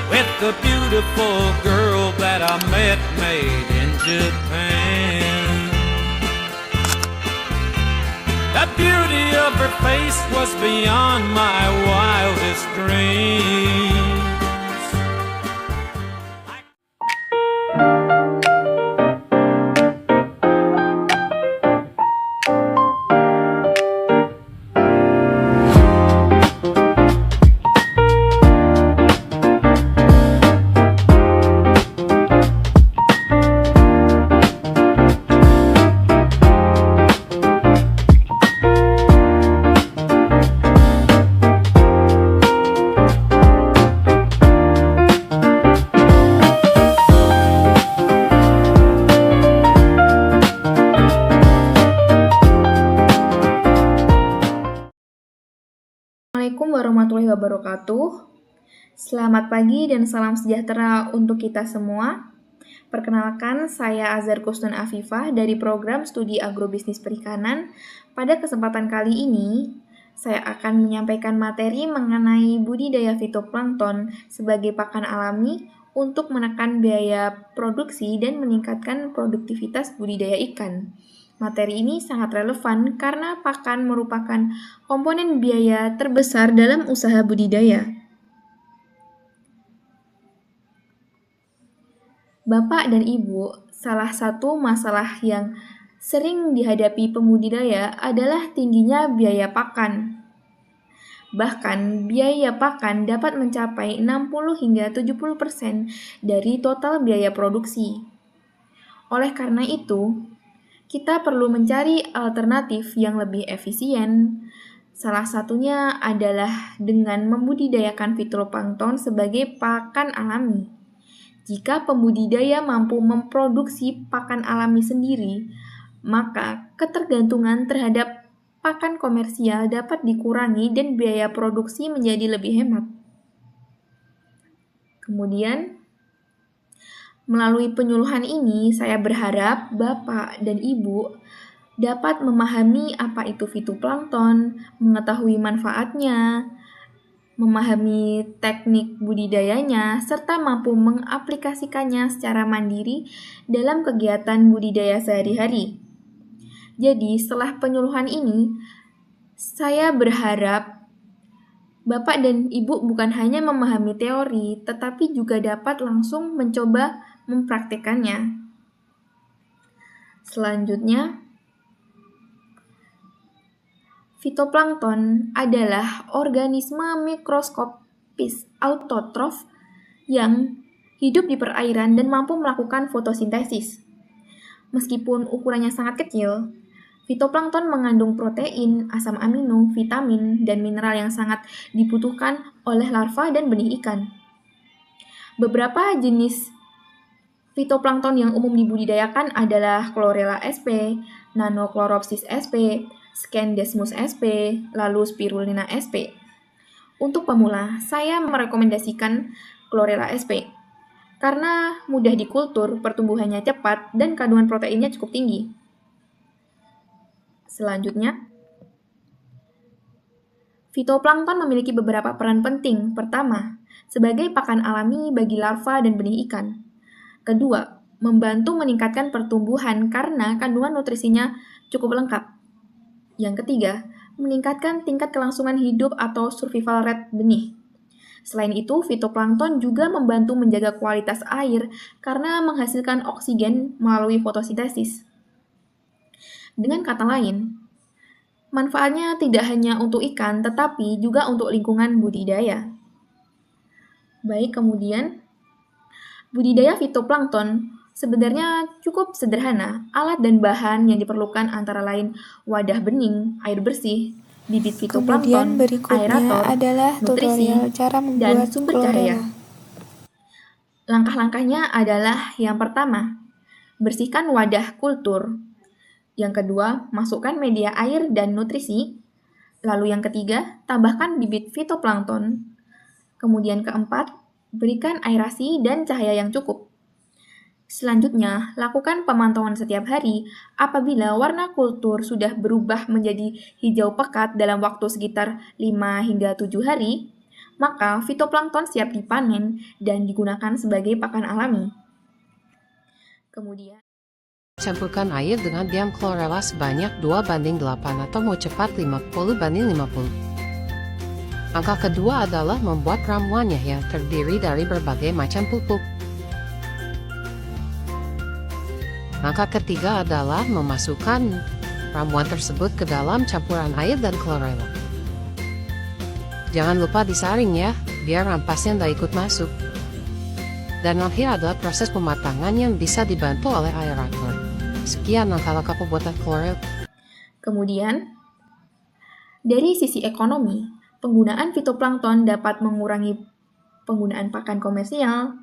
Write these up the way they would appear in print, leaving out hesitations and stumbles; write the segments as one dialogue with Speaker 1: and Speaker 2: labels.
Speaker 1: with the beautiful girl that I met made in Japan. The beauty of her face was beyond my wildest dreams.
Speaker 2: Assalamualaikum warahmatullahi wabarakatuh. Selamat pagi dan salam sejahtera untuk kita semua. Perkenalkan, saya Azhar Kusnun Afifah dari program studi agrobisnis perikanan. Pada kesempatan kali ini, saya akan menyampaikan materi mengenai budidaya fitoplankton sebagai pakan alami untuk menekan biaya produksi dan meningkatkan produktivitas budidaya ikan. Materi ini sangat relevan karena pakan merupakan komponen biaya terbesar dalam usaha budidaya. Bapak dan Ibu, salah satu masalah yang sering dihadapi pembudidaya adalah tingginya biaya pakan. Bahkan, biaya pakan dapat mencapai 60 hingga 70% dari total biaya produksi. Oleh karena itu, kita perlu mencari alternatif yang lebih efisien. Salah satunya adalah dengan membudidayakan fitoplankton sebagai pakan alami. Jika pembudidaya mampu memproduksi pakan alami sendiri, maka ketergantungan terhadap pakan komersial dapat dikurangi dan biaya produksi menjadi lebih hemat. Kemudian, melalui penyuluhan ini, saya berharap Bapak dan Ibu dapat memahami apa itu fitoplankton, mengetahui manfaatnya, memahami teknik budidayanya, serta mampu mengaplikasikannya secara mandiri dalam kegiatan budidaya sehari-hari. Jadi, setelah penyuluhan ini, saya berharap Bapak dan Ibu bukan hanya memahami teori, tetapi juga dapat langsung mencoba mempraktikkannya. Selanjutnya, fitoplankton adalah organisme mikroskopis autotrof yang hidup di perairan dan mampu melakukan fotosintesis. Meskipun ukurannya sangat kecil, fitoplankton mengandung protein, asam amino, vitamin, dan mineral yang sangat dibutuhkan oleh larva dan benih ikan. Beberapa jenis fitoplankton yang umum dibudidayakan adalah Chlorella sp, Nanochloropsis sp, Scindesmus sp, lalu Spirulina sp. Untuk pemula, saya merekomendasikan Chlorella sp karena mudah dikultur, pertumbuhannya cepat, dan kandungan proteinnya cukup tinggi. Selanjutnya, fitoplankton memiliki beberapa peran penting. Pertama, sebagai pakan alami bagi larva dan benih ikan. Kedua, membantu meningkatkan pertumbuhan karena kandungan nutrisinya cukup lengkap. Yang ketiga, meningkatkan tingkat kelangsungan hidup atau survival rate benih. Selain itu, fitoplankton juga membantu menjaga kualitas air karena menghasilkan oksigen melalui fotosintesis. Dengan kata lain, manfaatnya tidak hanya untuk ikan, tetapi juga untuk lingkungan budidaya. Baik, kemudian, budidaya fitoplankton sebenarnya cukup sederhana. Alat dan bahan yang diperlukan antara lain wadah bening, air bersih, bibit fitoplankton,
Speaker 3: Kemudian berikutnya
Speaker 2: aerator,
Speaker 3: adalah
Speaker 2: nutrisi,
Speaker 3: tutorial cara
Speaker 2: dan
Speaker 3: membuat
Speaker 2: sumber
Speaker 3: chlorella.
Speaker 2: cahaya. Langkah-langkahnya adalah yang pertama, bersihkan wadah kultur. Yang kedua, masukkan media air dan nutrisi. Lalu yang ketiga, tambahkan bibit fitoplankton. Kemudian keempat, berikan aerasi dan cahaya yang cukup. Selanjutnya, lakukan pemantauan setiap hari. Apabila warna kultur sudah berubah menjadi hijau pekat dalam waktu sekitar 5 hingga 7 hari, maka fitoplankton siap dipanen dan digunakan sebagai pakan alami. Kemudian,
Speaker 3: campurkan air dengan diam chlorella sebanyak 2:8 atau mau cepat 50:50. Angka kedua adalah membuat ramuannya yang terdiri dari berbagai macam pupuk. Angka ketiga adalah memasukkan ramuan tersebut ke dalam campuran air dan chlorella. Jangan lupa disaring ya, biar ampasnya tidak ikut masuk. Dan akhir adalah proses pematangan yang bisa dibantu oleh aerator. Sekian langkah-langkah pembuatan chlorella.
Speaker 2: Kemudian, dari sisi ekonomi, penggunaan fitoplankton dapat mengurangi penggunaan pakan komersial,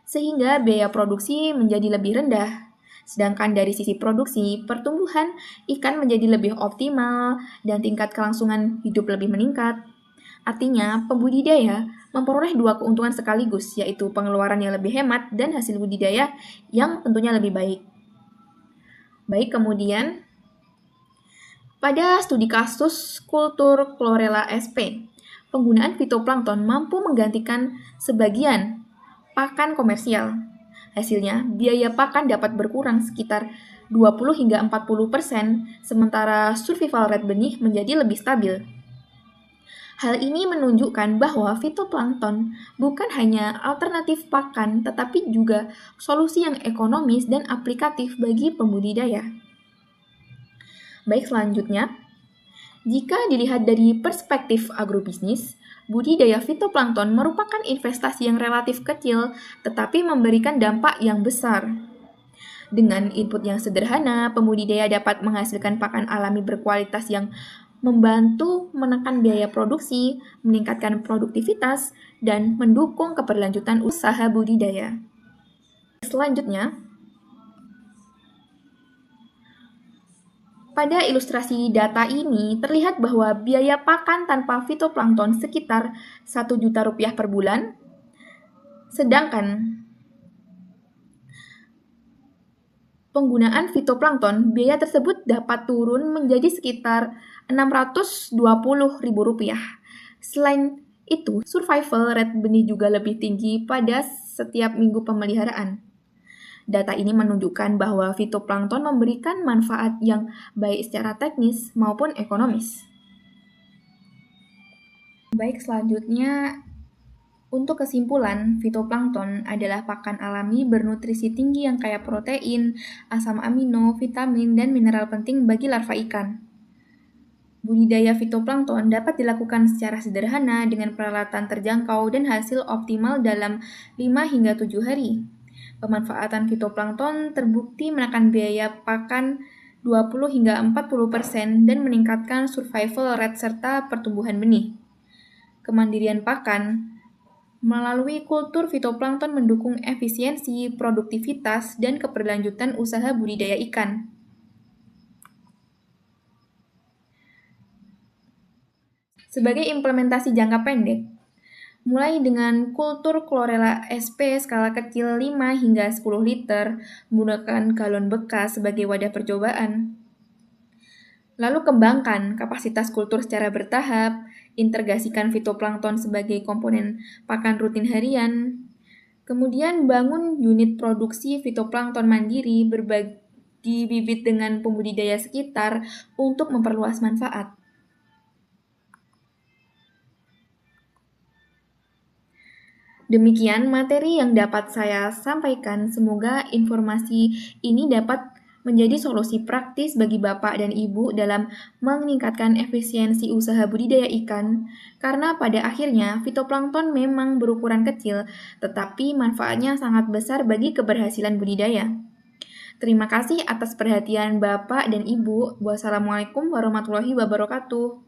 Speaker 2: sehingga biaya produksi menjadi lebih rendah. Sedangkan dari sisi produksi, pertumbuhan ikan menjadi lebih optimal dan tingkat kelangsungan hidup lebih meningkat. Artinya, pembudidaya memperoleh dua keuntungan sekaligus, yaitu pengeluaran yang lebih hemat dan hasil budidaya yang tentunya lebih baik. Baik, kemudian pada studi kasus kultur chlorella sp, penggunaan fitoplankton mampu menggantikan sebagian pakan komersial. Hasilnya, biaya pakan dapat berkurang sekitar 20-40%, sementara survival rate benih menjadi lebih stabil. Hal ini menunjukkan bahwa fitoplankton bukan hanya alternatif pakan, tetapi juga solusi yang ekonomis dan aplikatif bagi pembudidaya. Baik, selanjutnya, jika dilihat dari perspektif agrobisnis, budidaya fitoplankton merupakan investasi yang relatif kecil, tetapi memberikan dampak yang besar. Dengan input yang sederhana, pembudidaya dapat menghasilkan pakan alami berkualitas yang membantu menekan biaya produksi, meningkatkan produktivitas, dan mendukung keberlanjutan usaha budidaya. Selanjutnya, pada ilustrasi data ini terlihat bahwa biaya pakan tanpa fitoplankton sekitar Rp1 juta per bulan, sedangkan penggunaan fitoplankton, biaya tersebut dapat turun menjadi sekitar Rp620.000. Selain itu, survival rate benih juga lebih tinggi pada setiap minggu pemeliharaan. Data ini menunjukkan bahwa fitoplankton memberikan manfaat yang baik secara teknis maupun ekonomis. Baik, selanjutnya, untuk kesimpulan, fitoplankton adalah pakan alami bernutrisi tinggi yang kaya protein, asam amino, vitamin, dan mineral penting bagi larva ikan. Budidaya fitoplankton dapat dilakukan secara sederhana dengan peralatan terjangkau dan hasil optimal dalam 5 hingga 7 hari. Pemanfaatan fitoplankton terbukti menekan biaya pakan 20-40% dan meningkatkan survival rate serta pertumbuhan benih. Kemandirian pakan melalui kultur fitoplankton mendukung efisiensi, produktivitas, dan keberlanjutan usaha budidaya ikan. Sebagai implementasi jangka pendek, mulai dengan kultur chlorella sp skala kecil 5 hingga 10 liter, menggunakan galon bekas sebagai wadah percobaan. Lalu kembangkan kapasitas kultur secara bertahap, integrasikan fitoplankton sebagai komponen pakan rutin harian, kemudian bangun unit produksi fitoplankton mandiri, berbagi bibit dengan pembudidaya sekitar untuk memperluas manfaat. Demikian materi yang dapat saya sampaikan. Semoga informasi ini dapat menjadi solusi praktis bagi Bapak dan Ibu dalam meningkatkan efisiensi usaha budidaya ikan, karena pada akhirnya fitoplankton memang berukuran kecil, tetapi manfaatnya sangat besar bagi keberhasilan budidaya. Terima kasih atas perhatian Bapak dan Ibu. Wassalamualaikum warahmatullahi wabarakatuh.